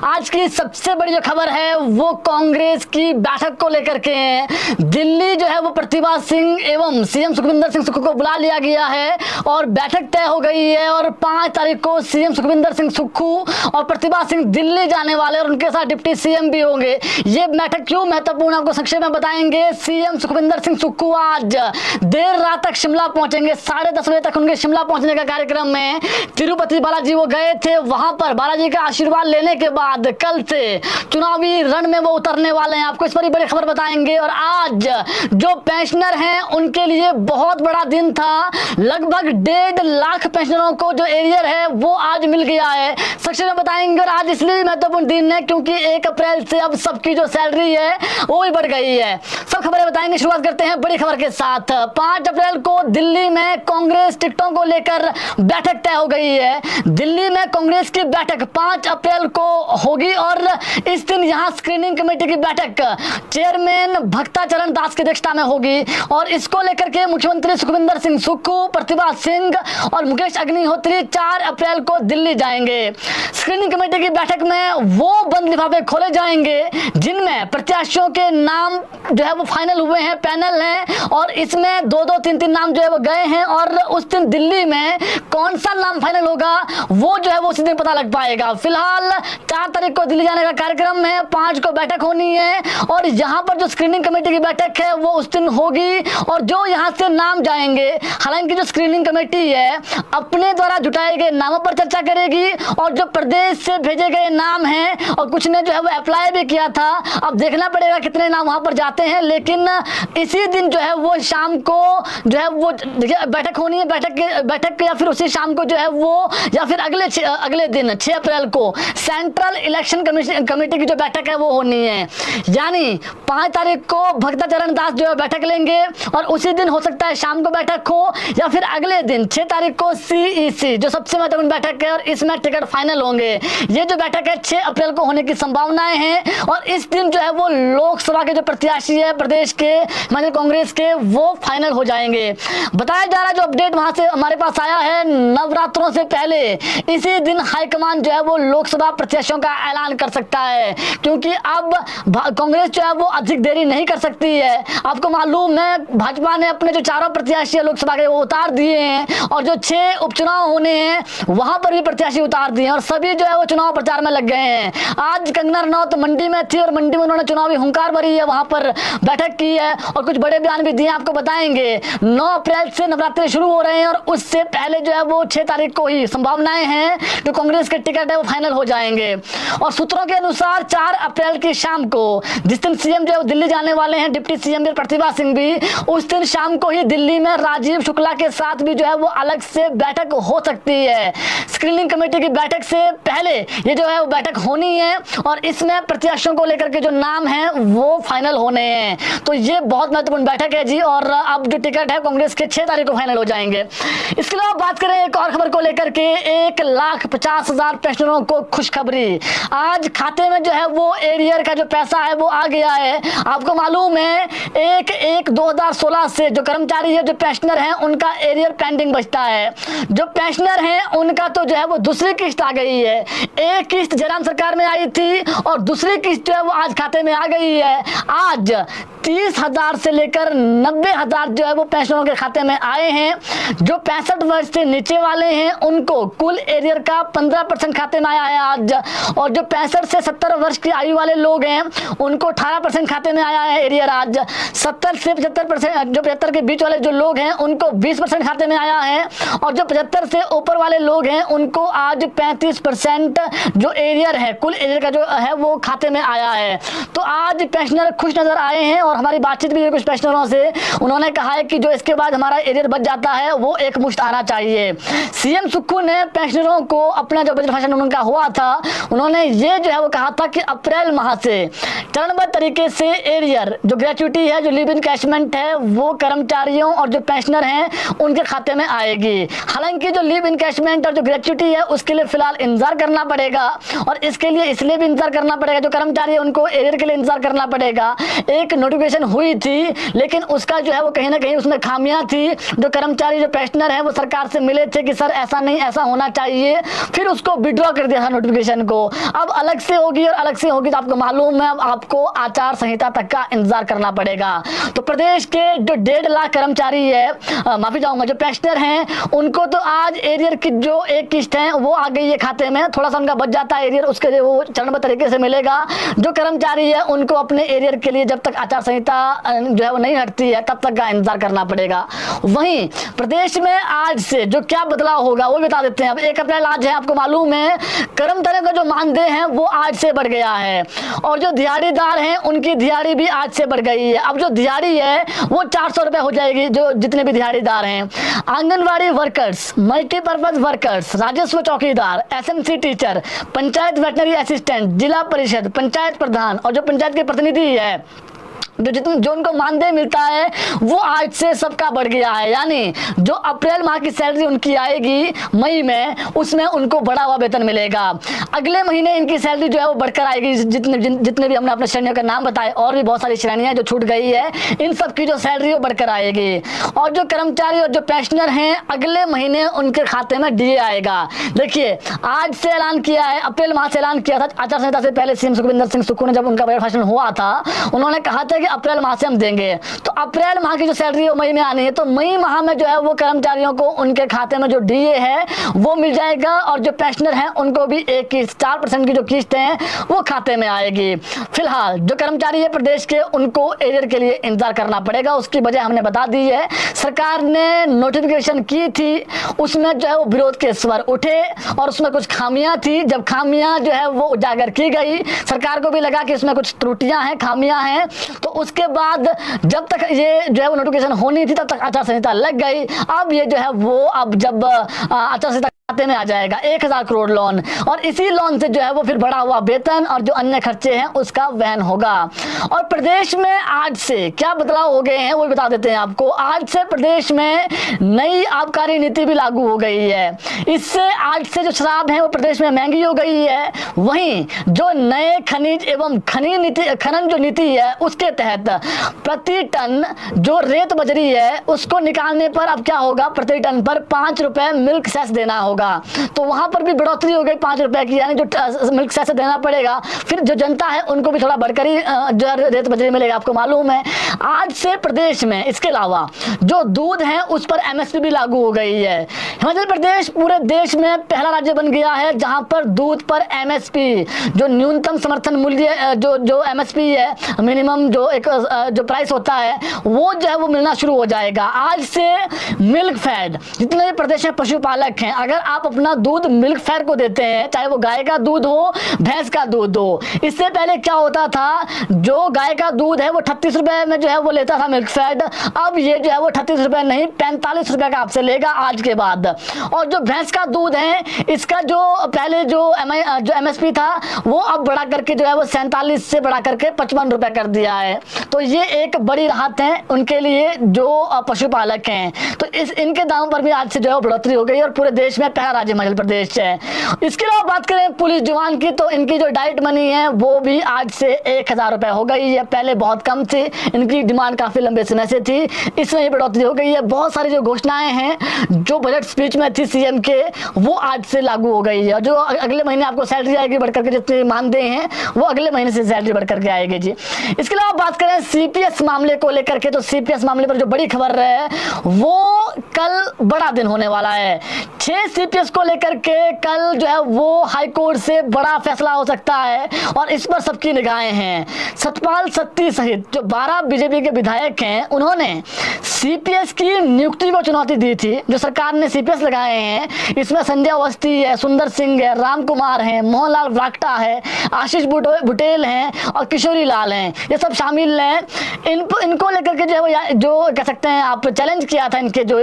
आज की सबसे बड़ी जो खबर है वो कांग्रेस की बैठक को लेकर के है। दिल्ली जो है वो प्रतिभा सिंह एवं सीएम सुखविंदर सिंह सुक्खू को बुला लिया गया है और बैठक तय हो गई है और 5 तारीख को सीएम सुखविंदर सिंह सुक्खू और प्रतिभा सिंह दिल्ली जाने वाले और उनके साथ डिप्टी सीएम भी होंगे। ये बैठक क्यों महत्वपूर्ण आपको संक्षेप में बताएंगे। सीएम सुखविंदर सिंह सुक्खू आज देर रात तक शिमला पहुंचेंगे। 10:30 बजे तक उनके शिमला पहुंचने का कार्यक्रम में तिरुपति बालाजी वो गए थे। वहां पर बालाजी का आशीर्वाद लेने के बाद कल से चुनावी रण में वो उतरने वाले हैं। आपको इस पर बड़ी खबर बताएंगे। और आज जो पेंशनर हैं उनके लिए बहुत बड़ा दिन था। लगभग 1.5 लाख पेंशनरों को जो एरियर है वो आज मिल गया है। संक्षेप में बताएंगे। और आज इसलिए भी महत्वपूर्ण दिन है क्योंकि 1 अप्रैल से अब सबकी जो सैलरी है वो भी बढ़ गई है। सब खबरें बताएंगे। शुरुआत करते हैं बड़ी खबर के साथ। 5 अप्रैल को दिल्ली में कांग्रेस टिकटों को लेकर बैठक तय हो गई है। दिल्ली में कांग्रेस की बैठक 5 अप्रैल को होगी और इस दिन यहां स्क्रीनिंग कमेटी की बैठक चेयरमैन भक्ताचरण दास की अध्यक्षता में होगी और इसको लेकर के मुख्यमंत्री सुखविंदर सिंह सुक्खू, प्रतिभा सिंह और मुकेश अग्निहोत्री 4 अप्रैल को दिल्ली जाएंगे। स्क्रीनिंग कमेटी की बैठक में वो बंद लिफाफे खोले जाएंगे जिनमें प्रत्याशियों के नाम जो है वो फाइनल हुए हैं, पैनल है और इसमें 2-2, 3-3 नाम जो है वो गए हैं और उस दिन दिल्ली में कौन सा नाम फाइनल होगा वो जो है वो उसी दिन पता लग पाएगा। फिलहाल 4 तारीख को दिल्ली जाने का कार्यक्रम है, 5 को बैठक होनी है और यहाँ पर जो स्क्रीनिंग कमेटी की बैठक है वो उस दिन होगी और जो यहाँ से नाम जाएंगे, हालांकि जो स्क्रीनिंग कमेटी है अपने द्वारा जुटाए गए नामों पर चर्चा करेगी और जो प्रदेश से भेजे गए नाम हैं और कुछ ने जो है वो अप्लाई भी किया था। अब देखना पड़ेगा कितने नाम वहां पर जाते हैं, लेकिन इसी दिन जो है वो शाम को जो है वो देखिए बैठक होनी है। बैठक या फिर उसी शाम को जो है वो या फिर अगले दिन 6 अप्रैल को सेंट्रल इलेक्शन कमेटी की जो बैठक है वो होनी है। यानी 5 तारीख को भक्ताचरण दास जो है बैठक लेंगे और उसी दिन हो सकता है शाम को बैठक हो या फिर अगले दिन 6 तारीख को CEC जो सबसे महत्वपूर्ण बैठक है और इसमें टिकट फाइनल होंगे। ये जो बैठक है 6 अप्रैल को होने की संभावनाएं हैं और इस दिन जो है वो लोकसभा के जो प्रत्याशी है प्रदेश के मतलब कांग्रेस के वो फाइनल हो जाएंगे। बताया जा रहा है जो अपडेट वहां से हमारे पास आया है, नवरात्रों से पहले इसी दिन हाईकमान जो है वो लोकसभा प्रत्याशियों का ऐलान कर सकता है क्योंकि अब कांग्रेस जो है वो अधिक देरी नहीं कर सकती है। आपको मालूम है भाजपा ने अपने जो 4 प्रत्याशी लोकसभा के वो उतार दिए हैं और जो 6 उपचुनाव होने हैं वहां पर भी प्रत्याशी उतार दिए हैं और सभी जो है वो चुनाव प्रचार में लग गए हैं। आज कंगना रनौत मंडी में थी और मंडी में उन्होंने चुनावी हुंकार भरी है, वहां पर बैठक की है और कुछ बड़े बयान भी दिए। आपको बताएंगे 9 अप्रैल से नवरात्रि शुरू हो रहे हैं और उससे पहले जो है वो 6 तारीख को ही संभावनाएं हैं जो कांग्रेस के टिकट है वो फाइनल हो जाएंगे। और सूत्रों के अनुसार 4 अप्रैल की शाम को जिस दिन सीएम जो है दिल्ली जाने वाले हैं, डिप्टी सीएम प्रतिभा सिंह भी, उस दिन शाम को ही दिल्ली में राजीव शुक्ला के साथ भी जो है वो अलग से बैठक हो सकती है। स्क्रीनिंग कमेटी की बैठक से पहले ये जो है वो बैठक होनी है और इसमें प्रत्याशियों को लेकर के जो नाम है वो फाइनल होने हैं। तो ये बहुत महत्वपूर्ण बैठक है जी और अब जो टिकट है कांग्रेस के 6 तारीख को फाइनल हो जाएंगे। इसके अलावा बात करें एक और खबर को लेकर के, 1,50,000 पेंशनरों को खुशखबरी। आज खाते में जो है वो एरियर का जो पैसा है वो आ गया है। आपको मालूम है 1/1/2016 से जो कर्मचारी है, जो पेंशनर हैं, उनका एरियर पेंडिंग बचता है। जो पेंशनर हैं उनका तो जो है वो दूसरी किस्त आ गई है। एक किस्त जयराम सरकार में आई थी और दूसरी किस्त जो है वो आज खाते में आ गई है। आज 30,000 से लेकर 90,000 जो है वो पेंशनरों के खाते में आए हैं। जो 65 वर्ष से नीचे वाले हैं उनको कुल एरियर का 15% खाते में आया है आज और जो 65 से 70 वर्ष की आयु वाले लोग हैं उनको 18% खाते में आया है एरियर आज। 70 से 75% जो 75 के बीच वाले जो लोग हैं उनको 20% खाते में आया है और जो 75 से ऊपर वाले लोग हैं उनको आज 35% जो एरियर है कुल एरियर का जो है वो खाते में आया है। तो आज पेंशनर खुश नजर आए हैं और हमारी बातचीत भी कुछ पेंशनरों से, उन्होंने कहा है कि जो इसके बाद हमारा एरियर बच जाता है वो एक मुश्त आना चाहिए। सीएम सुक्खू ने पेंशनरों को अपना जो बजट भाषण उनका हुआ था उन्होंने ये जो है वो कहा था कि अप्रैल माह से चरणबद्ध तरीके से एरियर जो ग्रेच्युटी है, जो लिव इन कैशमेंट है, वो कर्मचारियों और जो पेंशनर हैं उनके खाते में आएगी। हालांकि जो लिव इन कैशमेंट और जो ग्रेच्युटी है उसके लिए फिलहाल इंतजार करना पड़ेगा और इसके लिए इसलिए भी इंतजार करना पड़ेगा, जो कर्मचारी है उनको एरियर के लिए इंतजार करना पड़ेगा। एक नोटिफिकेशन हुई थी लेकिन उसका जो है वो कहीं ना कहीं उसमें खामियां थी। जो कर्मचारी जो पेंशनर है वो सरकार से मिले थे कि सर ऐसा नहीं, ऐसा होना चाहिए, फिर उसको विड्रॉ कर दिया था नोटिफिकेशन को। अब अलग से होगी और अलग से होगी तो आपको मालूम है अब आपको आचार संहिता तक का इंतजार करना पड़ेगा। तो प्रदेश के जो 1.5 लाख कर्मचारी है, माफी चाहूंगा, जो पेंशनर हैं उनको तो आज एरियर की जो एक किस्त है वो आ गई है खाते में, थोड़ा सा उनका बच जाता है एरियर, उसके लिए वो चरणबद्ध तरीके से मिलेगा। जो कर्मचारी है उनको अपने एरियर के लिए जब तक आचार संहिता जो है वो नहीं हटती है तब तक का इंतजार करना पड़ेगा। वहीं प्रदेश में आज से जो क्या बदलाव होगा वो बता देते हैं। अब 1 अप्रैल आज है, आपको मालूम है कर्मचारियों का जो मानदेय है वो आज से बढ़ गया है और जो दिहाड़ीदार हैं उनकी दिहाड़ी भी आज से बढ़ गई है। अब जो दिहाड़ी है वो 400 रुपए हो जाएगी, जो जितने भी दिहाड़ीदार हैं। आंगनवाड़ी वर्कर्स, मल्टीपर्पज वर्कर्स, राजस्व चौकीदार, SMC teacher, panchayat veterinary assistant, जिला परिषद, पंचायत प्रधान और जो पंचायत के प्रतिनिधि है, जो उनको मानदेय मिलता है वो आज से सबका बढ़ गया है। यानी जो अप्रैल माह की सैलरी उनकी आएगी मई में, उसमें उनको बढ़ा हुआ वेतन मिलेगा। अगले महीने इनकी सैलरी जो है वो बढ़कर आएगी। जितने भी हमने अपने श्रेणियों का नाम बताए, और भी बहुत सारी श्रेणियां जो छूट गई है, इन सब की जो सैलरी वो बढ़कर आएगी। और जो कर्मचारी और जो पेंशनर हैं अगले महीने उनके खाते में डीए आएगा। देखिए आज से ऐलान किया है, अप्रैल माह से ऐलान किया था आचार संहिता से पहले सीएम सुखविंदर सिंह सुक्खू ने, जब उनका बजट भाषण हुआ था उन्होंने कहा था कि अप्रैल माह से हम देंगे। तो अप्रैल माह की जो सैलरी है मई में आनी है, तो मई माह में जो है वो कर्मचारियों को उनके खाते में जो डीए है वो मिल जाएगा और जो पेंशनर हैं उनको भी 4% की जो किस्त है वो खाते में आएगी। फिलहाल जो कर्मचारी है प्रदेश के, उनको एरियर के लिए इंतजार करना पड़ेगा। उसकी वजह हमने बता दी है। सरकार ने नोटिफिकेशन की थी, उसमें जो है वो विरोध के स्वर उठे और उसमें कुछ खामियां थी। जब खामियां जो है वो उजागर की गई, सरकार को भी लगा कि इसमें कुछ त्रुटियां हैं, खामियां हैं, तो उसके बाद जब तक ये जो है वो नोटिफिकेशन होनी थी तब तक आचार संहिता लग गई। अब ये जो है वो अब जब आचार संहिता खाते में आ जाएगा 1000 करोड़ लोन, और इसी लोन से जो है वो फिर बढ़ा हुआ वेतन और जो अन्य खर्चे हैं उसका वहन होगा। और प्रदेश में आज से क्या बदलाव हो गए हैं वो बता देते हैं आपको। आज से प्रदेश में नई आबकारी नीति भी लागू हो गई है। इससे आज से जो शराब है वो प्रदेश में महंगी हो गई है। वहीं जो नए खनिज एवं खनन जो नीति है उसके तहत प्रति टन जो रेत बजरी है उसको निकालने पर अब क्या होगा, प्रति टन पर 5 रुपए मिल्क सेस देना होगा। तो वहां पर भी बढ़ोतरी हो गई 5 रुपए की, यानी जो मिल्क सेस देना पड़ेगा। फिर जो जनता है उनको भी थोड़ा बढ़कर ही जो रेत बजरी मिलेगा। आपको मालूम है आज से प्रदेश में इसके अलावा जो दूध है उस पर एमएसपी भी लागू हो गई है। हिमाचल प्रदेश पूरे देश में पहला राज्य बन गया है जहां पर दूध पर एमएसपी, जो न्यूनतम समर्थन मूल्य, जो एमएसपी है, मिनिमम जो प्राइस होता है वो जो है वो मिलना शुरू हो जाएगा। आज से मिल्क फैट, जितने भी प्रदेश में पशुपालक हैं, अगर आप अपना दूध मिल्क फैट को देते हैं, चाहे वो गाय का दूध हो, भैंस का दूध हो। इससे पहले क्या होता था, जो गाय का दूध है वो 38 रुपए में जो है वो लेता था मिल्क फैट, अब ये जो है वो 38 रुपए नहीं 45 रुपए का आपसे लेगा आज के बाद। और जो भैंस का दूध है इसका जो पहले जो एमएसपी था वो अब बढ़ा करके जो है वो 47 से बढ़ा करके 55 रुपए कर दिया है। तो ये एक बड़ी राहत है उनके लिए जो पशुपालक हैं। तो इनके दामों पर भी आज से जो है बढ़ोतरी हो गई और पूरे देश में पहला राज्य हिमाचल प्रदेश है। इसके अलावा बात करें पुलिस जवान की, तो इनकी जो डाइट मनी है वो भी आज से 1000 रुपए हो गई है। पहले बहुत कम थी, इनकी डिमांड काफी लंबे समय से थी, इसमें ये बढ़ोतरी हो गई है। बहुत सारी जो घोषणाएं हैं जो बजट स्पीच में थी सीएम के, वो आज से लागू हो गई है। जो अगले महीने आपको सैलरी आएगी बढ़कर के, जितने मानदेय हैं वो अगले महीने से सैलरी बढ़कर के आएगी जी। इसके अलावा बात करें सीपीएस मामले को लेकर के, तो सीपीएस मामले पर जो बड़ी खबर है वो कल बड़ा दिन होने वाला है। 6 सीपीएस को लेकर के कल जो है वो हाई कोर्ट से बड़ा फैसला हो सकता है और इस पर सबकी निगाहें हैं। सतपाल सत्ती सहित जो 12 बीजेपी के विधायक हैं उन्होंने सीपीएस की नियुक्ति को चुनौती दी थी। जो सरकार ने सीपीएस लगाए हैं इसमें संजय अवस्थी है, सुंदर सिंह है, राम कुमार है, मोहनलाल ब्राक्टा है, आशीष बुटेल हैं और किशोरी लाल हैं, ये सब शामिल हैं। इनको लेकर के जो कह सकते हैं आप चैलेंज किया था इनके जो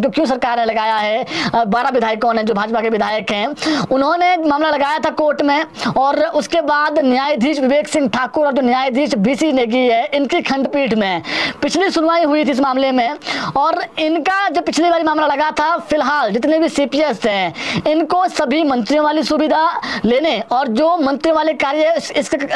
क्यों सरकार ने लगाया है। 12 विधायकों ने जो भाजपा के विधायक हैं उन्होंने मामला लगाया था कोर्ट में और उसके बाद न्यायाधीश विवेक सिंह ठाकुर और जो न्यायाधीश बीसी नेगी है इनकी खंडपीठ में पिछली सुनवाई हुई थी इस मामले में और इनका जो पिछली बार मामला लगा था, फिलहाल जितने भी सीपीएस हैं इनको सभी मंत्रियों वाली सुविधा लेने और जो मंत्री वाले कार्य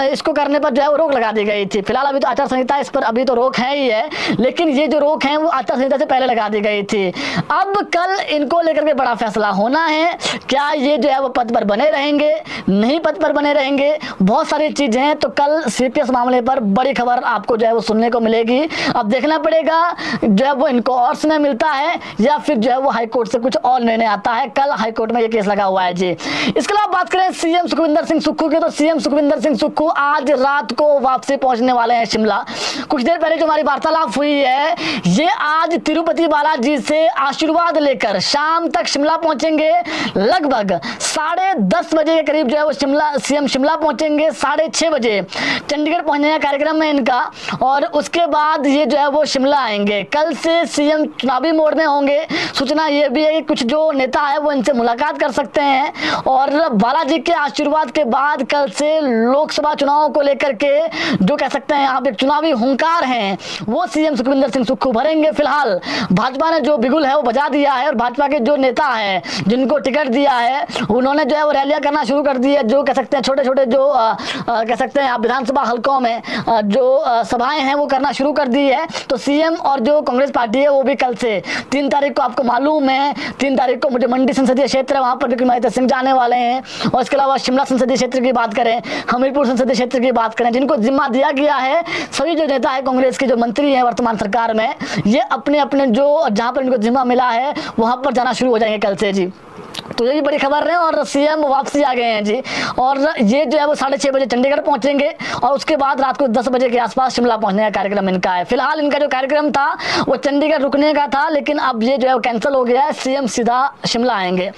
इसको करने पर जो है वो रोक लगा दी गई थी। फिलहाल अभी तो आचार संहिता इस पर अभी तो रोक है ही है, लेकिन ये जो रोक है वो आचार संहिता से पहले लगा दी गई थी। अब कल इनको लेकर के बड़ा फैसला होना है, क्या ये जो है वो पद पर बने रहेंगे, नहीं पद पर बने रहेंगे, बहुत सारी चीज़ें हैं। तो कल सीपीएस मामले पर बड़ी खबर आपको जो है वो सुनने को मिलेगी। अब देखना पड़ेगा जो है वो इनको और समय मिलता है या फिर जो है वो हाईकोर्ट से कुछ और निर्णय आता है। कल हाईकोर्ट में ये केस लगा हुआ है जी। इसके अलावा बात करें सीएम सुखविंदर सिंह सुक्खू की, तो सीएम सुखविंदर सिंह सुक्खू आज रात को वापसी पहुंचने वाले हैं शिमला। कुछ देर पहले जो हमारी वार्तालाप हुई है, ये आज तिरुपति बालाजी से आशीर्वाद लेकर शाम तक शिमला पहुंचेंगे। लगभग 10:30 बजे के करीब जो है वो सीएम शिमला पहुंचेंगे। 6:30 बजे चंडीगढ़ पहुंचने का कार्यक्रम है इनका, और उसके बाद ये जो है वो शिमला आएंगे। कल से सीएम चुनावी मोड में होंगे। सूचना ये भी है कि कुछ जो नेता है वो इनसे मुलाकात कर सकते हैं, और बालाजी के आशीर्वाद के बाद कल से लोकसभा चुनाव को लेकर के जो कह सकते हैं यहाँ पे चुनावी हुंकार हैं वो सीएम सुखविंदर सिंह सुक्खू भरेंगे। फिलहाल भाजपा ने जो बिगुल है वो बजा दिया है, और भाजपा के जो नेता है जिनको टिकट दिया है उन्होंने जो है वो रैलियां करना शुरू कर दी है। जो कह सकते हैं छोटे छोटे जो कह सकते हैं विधानसभा हलकों में जो सभाएं हैं वो करना शुरू कर दी है। तो सीएम और जो कांग्रेस पार्टी है वो भी कल से 3 तारीख को, आपको मालूम है 3 तारीख को मुझे मंडी संसदीय क्षेत्र है वहां पर विक्रमादित्य सिंह जाने वाले हैं। और इसके अलावा शिमला संसदीय क्षेत्र की बात करें, हमीरपुर संसदीय क्षेत्र की बात करें, जिनको जिम्मा दिया गया है, सभी जो नेता है कांग्रेस के जो मंत्री हैं वर्तमान सरकार में, ये अपने अपने जो जहां पर इनको जिम्मा मिला है वहां पर जाना शुरू हो जाएंगे कल से जी। तो ये भी बड़ी खबर है। और सीएम वापसी आ गए हैं जी, और ये जो है वो 6:30 बजे चंडीगढ़ पहुंचेंगे, और उसके बाद रात को 10 बजे के आसपास शिमला पहुंचने का कार्यक्रम इनका है। फिलहाल इनका जो कार्यक्रम था वो चंडीगढ़ रुकने का था, लेकिन अब ये जो है वो कैंसिल हो गया है। सीएम सीधा शिमला आएंगे।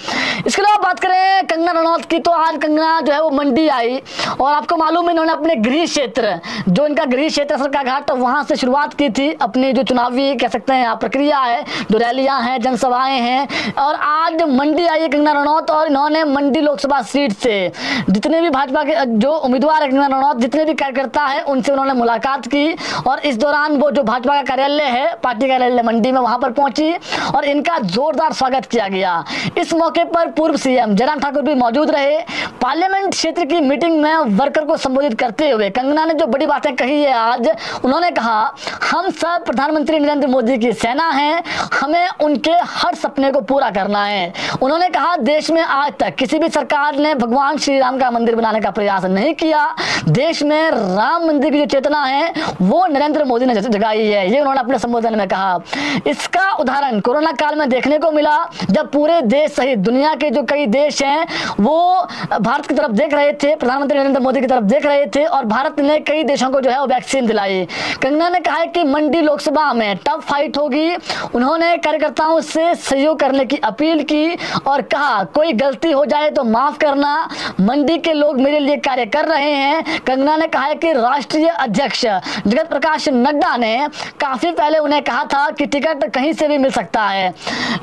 इसके अलावा बात करें कंगना रनौत की, तो आज कंगना जो है वो मंडी आई, और आपको मालूम है इन्होंने अपने गृह क्षेत्र, जो इनका गृह क्षेत्र सरका घाट, वहां से शुरुआत की थी अपनी जो चुनावी कह सकते हैं प्रक्रिया है, जो रैलियां हैं, जनसभाएं हैं। और आज मंडी आई कंगना रनौत, और इन्होंने मंडी लोकसभा सीट से जितने भी भाजपा के जो उम्मीदवार है कंगना रनौत, जितने भी कार्यकर्ता है उनसे उन्होंने मुलाकात की। और इस दौरान वो जो भाजपा का कार्यालय है, पार्टी कार्यालय मंडी में, वहां पर पहुंची और इनका जोरदार स्वागत किया गया। इस मौके पर पूर्व सीएम जयराम ठाकुर भी मौजूद रहे। पार्लियामेंट क्षेत्र की मीटिंग में वर्कर को संबोधित करते हुए कंगना ने जो बड़ी बातें कही है आज, उन्होंने कहा, हम सब प्रधानमंत्री नरेंद्र मोदी की सेना हैं, हमें उनके हर सपने को पूरा करना है। उन्होंने कहा, देश में आज तक किसी भी सरकार ने भगवान श्री राम का मंदिर बनाने का प्रयास नहीं किया। देश में राम मंदिर की जो चेतना है वो नरेंद्र मोदी ने जगाई है, ये उन्होंने अपने संबोधन में कहा। इसका उदाहरण कोरोना काल में देखने को मिला, जब पूरे देश सहित दुनिया के जो कई देश हैं वो भारत की तरफ देख रहे थे, प्रधानमंत्री नरेंद्र मोदी की तरफ देख रहे थे, और भारत ने कई देशों को जो है वो वैक्सीन दिलाई। कंगना ने कहा है कि मंडी लोकसभा में टफ फाइट होगी। उन्होंने कार्यकर्ताओं से सहयोग करने की अपील की और कहा, कोई गलती हो जाए तो माफ करना, मंडी के लोग मेरे लिए कार्य कर रहे हैं। कंगना ने कहा है कि राष्ट्रीय अध्यक्ष जगत प्रकाश नड्डा ने काफी पहले उन्हें कहा था कि टिकट कहीं से भी मिल सकता है,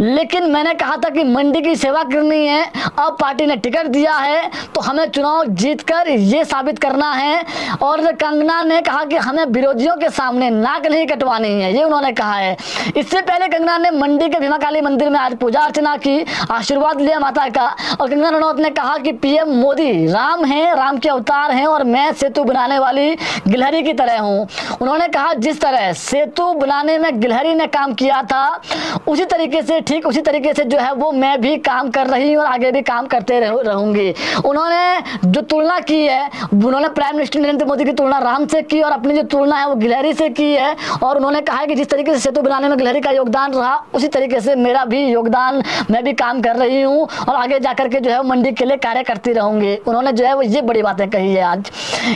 लेकिन मैंने कहा था कि मंडी की सेवा करनी है। अब पार्टी ने टिकट दिया है तो हमें चुनाव जीतकर ये साबित करना है। और कंगना ने कहा कि हमें विरोधियों के सामने नाक नहीं कटवानी है, ये उन्होंने कहा है। इससे पहले कंगना ने मंडी के भीमा काली मंदिर में आज पूजा अर्चना की, आशीर्वाद लिया माता का। और कंगना रनौत ने कहा कि पीएम मोदी राम हैं, राम के अवतार हैं, और मैं सेतु बनाने वाली गिलहरी की तरह हूं। उन्होंने कहा, जिस तरह सेतु बनाने में गिलहरी ने काम किया था, उसी तरीके से, ठीक उसी तरीके से जो है वो मैं भी काम कर रही हूं और आगे भी काम करते रहूंगी। उन्होंने जो तुलना की है, उन्होंने प्राइम मिनिस्टर नरेंद्र मोदी की तुलना राम से की, और अपनी जो तुलना है वो गिलहरी से की है। और उन्होंने कहा है कि जिस तरीके से सेतु बनाने में गिलहरी का योगदान रहा, उसी तरीके से मेरा भी योगदान, मैं भी काम कर रही हूँ और आगे जाकर के जो है मंडी के लिए कार्य करती रहूंगी। उन्होंने जो है वो ये बड़ी बातें कही है आज।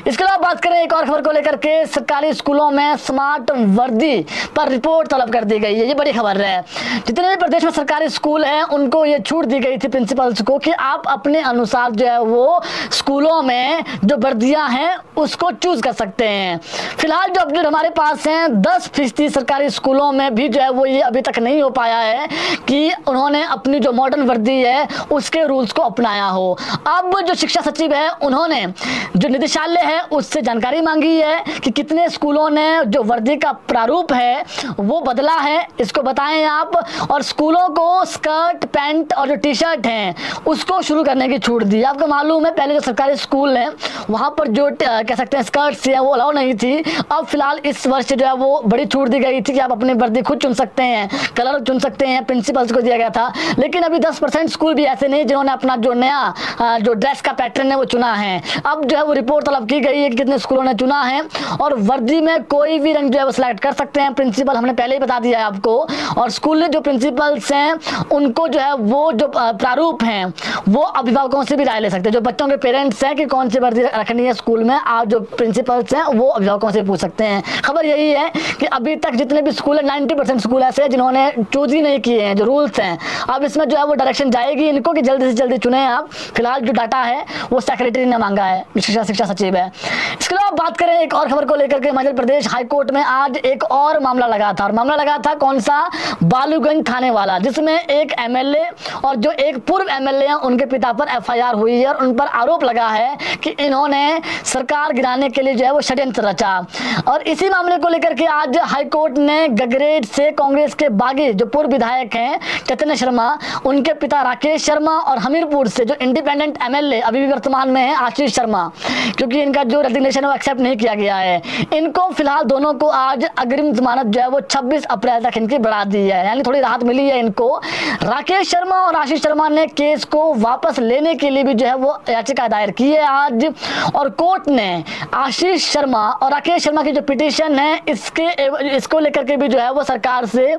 इसके अलावा बात करें एक और खबर को लेकर के, सरकारी स्कूलों में स्मार्ट वर्दी पर रिपोर्ट तलब कर दी गई है, ये बड़ी खबर है। जितने भी प्रदेश में सरकारी स्कूल हैं उनको ये छूट दी गई थी प्रिंसिपल्स को कि आप अपने अनुसार जो है वो स्कूलों में जो वर्दियां हैं उसको चूज कर सकते हैं। फिलहाल जो अपडेट हमारे पास है, 10% सरकारी स्कूलों में भी जो है वो ये अभी तक नहीं हो पाया है कि उन्होंने अपनी जो मॉडर्न वर्दी है उसके रूल्स को अपनाया हो। अब जो शिक्षा सचिव है उन्होंने जो निदेशालय है उससे जानकारी मांगी है कि कितने स्कूलों ने जो वर्दी का प्रारूप है वो बदला है, इसको बताएं आप। और स्कूलों को स्कर्ट, पैंट और जो टी शर्ट हैं उसको शुरू करने की छूट दी। आपको मालूम है पहले जो सरकारी स्कूल हैं वहां पर जो कह सकते हैं स्कर्ट्स है वो अलाउ नहीं थी। अब फिलहाल इस वर्ष जो है वो बड़ी छूट दी गई थी कि आप अपनी वर्दी खुद चुन सकते हैं, कलर चुन सकते हैं, प्रिंसिपल्स को दिया गया था। लेकिन अभी 10% स्कूल भी ऐसे नहीं जिन्होंने अपना जो नया जो ड्रेस का पैटर्न है वो चुना है। अब जो है वो रिपोर्ट तलब की गई है कि कितने स्कूलों ने चुना है, और वर्दी में कोई भी रंग जो है वो सिलेक्ट कर सकते हैं। प्रिंसिपल हमने पहले ही बता दिया है आपको, और स्कूल में जो प्रिंसिपल्स हैं उनको जो है वो जो प्रारूप हैं वो अभिभावकों से भी राय ले सकते हैं। जो बच्चों के पेरेंट्स हैं कि कौन सी वर्दी रखनी है स्कूल में, आप जो प्रिंसिपल्स हैं वो अभिभावकों से पूछ सकते हैं। खबर यही है कि अभी तक जितने भी स्कूल है 90% स्कूल ऐसे हैं जिन्होंने चूज ही नहीं किए हैं जो रूल्स हैं। अब इसमें जो है वो डायरेक्शन जाएगी इनको कि जल्दी से जल्दी चुने आप। फिलहाल जो डाटा है वो सेक्रेटरी ने मांगा है, शिक्षा सचिव है। इसके अलावा बात करें एक और खबर को लेकर के, मध्य प्रदेश हाईकोर्ट में आज एक और मामला लगा था, और मामला लगा था कौन सा, बालूगंज थाने वाला, जिसमें एक एमएलए और जो एक पूर्व एमएलए हैं उनके पिता पर एफआईआर हुई है, और उन पर आरोप लगा है कि इन्होंने सरकार गिराने के लिए जो है वो षड्यंत्र रचा। और इसी मामले को लेकर के आज हाईकोर्ट ने गगरेट से कांग्रेस के बागी जो पूर्व विधायक हैं चैतन्य शर्मा, उनके पिता राकेश शर्मा, और हमीरपुर से जो इंडिपेंडेंट एमएलए अभी भी वर्तमान में है आशीष शर्मा, क्योंकि इनका जो रेजिग्नेशन है वो एक्सेप्ट नहीं किया गया है, इनको फिलहाल दोनों को आज अग्रिम जमानत जो है वो 26 अप्रैल तक इनकी बढ़ा दी है, यानी थोड़ी राहत मिली है इनको। राकेश शर्मा और आशीष शर्मा ने केस को वापस लेने के लिए भी जो है वो याचिका दायर की है आज, और कोर्ट ने आशीष शर्मा और राकेश शर्मा की जो पिटीशन है इसको लेकर के भी जो है वो सरकार से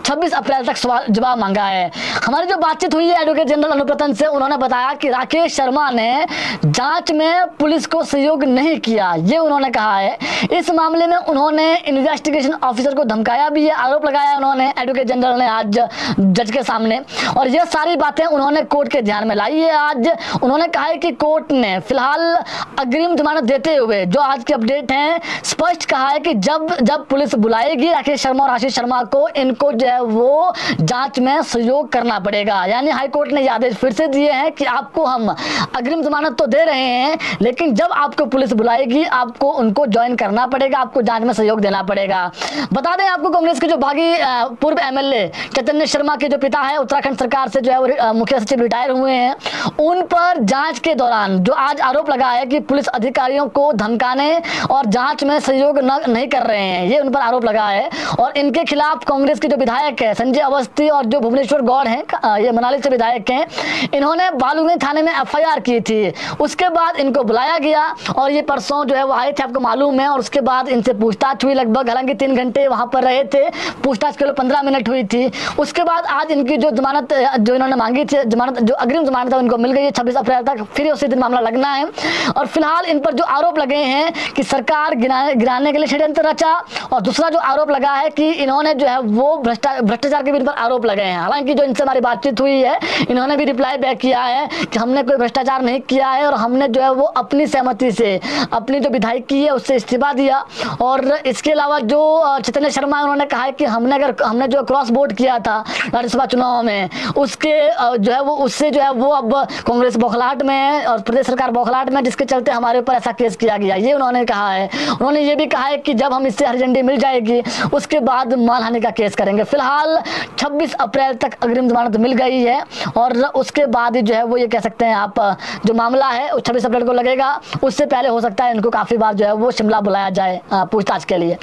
26 अप्रैल तक जवाब मांगा है। हमारी जो बातचीत हुई है एडवोकेट जनरल अनुप्रतन से, उन्होंने बताया कि राकेश शर्मा ने जांच में पुलिस को सहयोग नहीं किया, ये उन्होंने कहा है। इस मामले में उन्होंने इन्वेस्टिगेशन ऑफिसर को धमकाया भी है, आरोप लगाया उन्होंने एडवोकेट जनरल ने आज जज के सामने, और ये सारी बातें उन्होंने कोर्ट के ध्यान में लाई है। आज उन्होंने कहा है कि कोर्ट ने फिलहाल अग्रिम जमानत देते हुए जो आज की अपडेट है स्पष्ट कहा है कि जब पुलिस बुलाएगी राकेश शर्मा और आशीष शर्मा को, इनको जो है वो जांच में सहयोग करना पड़ेगा। यानी हाईकोर्ट ने आदेश फिर से दिए हैं कि आपको हम अग्रिम जमानत तो दे रहे हैं, लेकिन जब आपको पुलिस बुलाएगी आपको उनको ज्वाइन करना पड़ेगा, आपको जांच में सहयोग देना पड़ेगा। बता दें आपको, कांग्रेस के जो बागी पूर्व एमएलए चैतन्य शर्मा के जो पिता है उत्तराखंड सरकार से जो है वो मुख्य सचिव रिटायर हुए हैं, उन पर जांच के दौरान जो आज आरोप लगा है कि पुलिस अधिकारियों को धमकाने और जांच में सहयोग नहीं कर रहे हैं, ये उन पर आरोप लगा है। और इनके खिलाफ कांग्रेस के जो विधायक है संजय अवस्थी और जो भुवनेश्वर गौड़ हैं, ये मनाली से विधायक हैं, इन्होंने बालूगंज थाने में एफआईआर की थी। उसके बाद इनको बुलाया गया और ये परसों जो है वो आए थे, आपको मालूम है, और उसके बाद इनसे पूछताछ हुई लगभग, हालांकि 3 घंटे वहां पर रहे थे, पूछताछ के लिए 15 मिनट हुई थी। उसके बाद आज इनकी जो जमानत जो इन्होंने मांगी थी, जमानत जो अग्रिम जमानत है उनको मिल गई है 26 अप्रैल तक, फिर उसी दिन मामला लगना है। और फिलहाल इन पर जो आरोप लगे हैं कि सरकार गिराने के लिए षड्यंत्र रचा, और दूसरा जो आरोप लगा है कि इन्होंने जो है वो भ्रष्टाचार के भी इन पर आरोप लगे हैं। हालांकि जो इनसे हमारी बातचीत हुई है, इन्होंने भी रिप्लाई बैक किया है कि हमने कोई भ्रष्टाचार नहीं किया है, और हमने जो है वो अपनी सहमति से अपनी जो विधायकी है उससे इस्तीफा दिया। और इसके अलावा जो चैतन्य शर्मा उन्होंने कहा है कि हमने जो क्रॉस वोट किया था राज्यसभा चुनाव में, उसके जो है वो उससे जो है वो अब कांग्रेस बौखलाहट में है और प्रदेश सरकार बौखलाहट में, जिसके चलते हमारे ऊपर ऐसा केस किया गया, ये उन्होंने कहा है। उन्होंने ये भी कहा है कि जब हम इससे हरी झंडी मिल जाएगी उसके बाद मानहानि का केस करेंगे। फिलहाल 26 अप्रैल तक अग्रिम जमानत मिल गई है, और उसके बाद जो है वो ये कह सकते हैं आप जो मामला है 26 अप्रैल को लगेगा, उससे पहले हो सकता है इनको काफी बार जो है वो शिमला बुलाया जाए पूछताछ के लिए।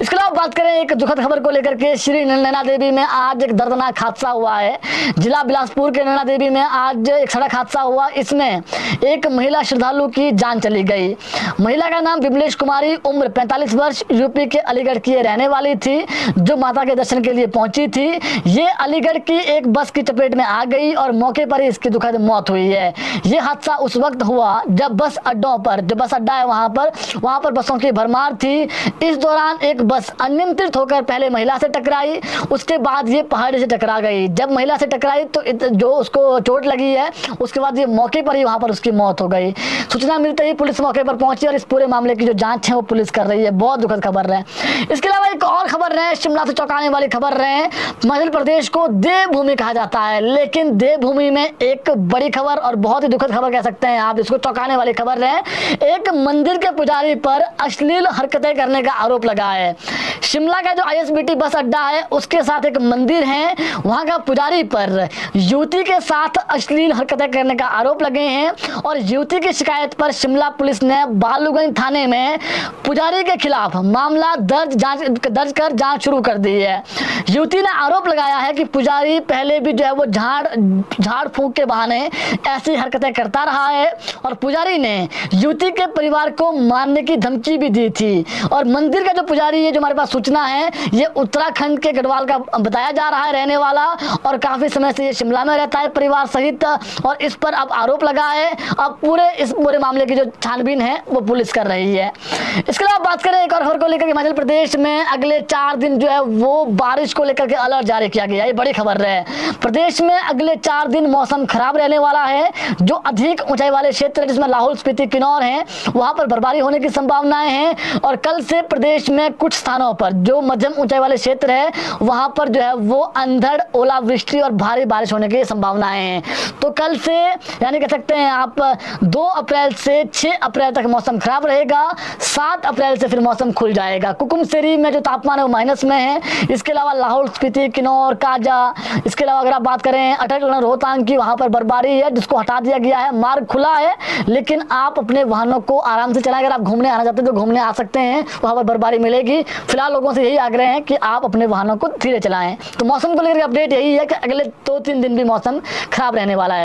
इसके अलावा बात करें एक दुखद खबर को लेकर के, श्री नैना देवी में आज एक दर्दनाक हादसा हुआ है। जिला बिलासपुर के नैना देवी में आज एक सड़क हादसा हुआ, इसमें एक महिला श्रद्धालु की जान चली गई। महिला का नाम विमलेश कुमारी, उम्र 45 वर्ष, यूपी के अलीगढ़ की रहने वाली थी, जो माता के दर्शन के लिए पहुंची थी। ये अलीगढ़ की एक बस की चपेट में आ गई और मौके पर ही इसकी दुखद मौत हुई है। ये हादसा उस वक्त हुआ जब बस अड्डों पर, जो बस अड्डा है वहां पर बसों की भरमार थी। इस दौरान एक बस अनियंत्रित होकर पहले महिला से टकराई, उसके बाद ये पहाड़ी से टकरा गई। जब महिला से टकराई तो जो उसको चोट लगी है, उसके बाद ये मौके पर ही वहां पर उसकी मौत हो गई। सूचना मिलते ही पुलिस मौके पर पहुंची और इस पूरे मामले की जो जांच है वो पुलिस कर रही है। बहुत दुखद खबर है। इसके अलावा एक और खबर है, शिमला से चौंकाने वाली खबर है। मध्य प्रदेश को देवभूमि कहा जाता है, लेकिन देवभूमि में एक बड़ी खबर और बहुत ही दुखद खबर कह सकते हैं आप, इसको चौंकाने वाली खबर है। एक मंदिर के पुजारी पर अश्लील हरकतें करने का आरोप लगा है। शिमला का जो आईएसबीटी बस अड्डा है उसके साथ एक मंदिर है, वहां का पुजारी पर युवती के साथ अश्लील हरकतें करने का आरोप लगे हैं, और युवती की शिकायत पर शिमला पुलिस ने बालूगंज थाने में पुजारी के खिलाफ मामला दर्ज कर जांच शुरू कर दी है। युवती ने आरोप लगाया है कि पुजारी पहले भी जो है वो झाड़ फूंक के बहाने ऐसी हरकतें करता रहा है और पुजारी ने युवती के परिवार को मारने की धमकी भी दी थी। और मंदिर का जो पुजारी है, जो हमारे पास सूचना है, ये उत्तराखंड के गढ़वाल का बताया जा रहा है रहने वाला, और काफी समय से ये शिमला में रहता है परिवार सहित, और इस पर अब आरोप लगा है। अब इस पूरे मामले की जो छानबीन है वो पुलिस कर रही है। इसके अलावा बात करें एक और खबर को लेकर, हिमाचल प्रदेश में अगले 4 दिन जो है वो बारिश को लेकर के अलर्ट जारी किया गया है। ये बड़ी खबर है। प्रदेश में अगले 4 दिन मौसम खराब रहने वाला है। जो अधिक ऊंचाई वाले क्षेत्र जिसमें लाहौल स्पीति किन्नौर है, वहां पर बर्फबारी होने की संभावनाएं हैं। और कल से प्रदेश में कुछ स्थानों पर जो मध्यम ऊंचाई वाले क्षेत्र है वहां पर जो है वो अंधड़, ओलावृष्टि और भारी बारिश होने की संभावनाएं हैं। तो कल से यानी कह सकते हैं आप 2 अप्रैल से 6 अप्रैल तक मौसम खराब रहेगा। 7 अप्रैल से फिर मौसम खुल जाएगा। कुकुम सेरी में जो तापमान है वो माइनस में है। इसके अलावा लाहौल स्पीति, किन्नौर, काजा, इसके अलावा अगर आप बात करें अटक, रोहतांग की, वहां पर बर्फबारी है जिसको हटा दिया गया है। मार्ग खुला है लेकिन आप अपने वाहनों को आराम से चलाएं। अगर आप घूमने आना चाहते हैं तो घूमने आ सकते हैं, वहां पर बर्फबारी मिलेगी। फिलहाल लोगों से यही आग्रह है कि आप अपने वाहनों को धीरे चलाएं। तो मौसम को लेकर अपडेट यही है कि अगले 2-3 दिन भी मौसम खराब रहने वाला है।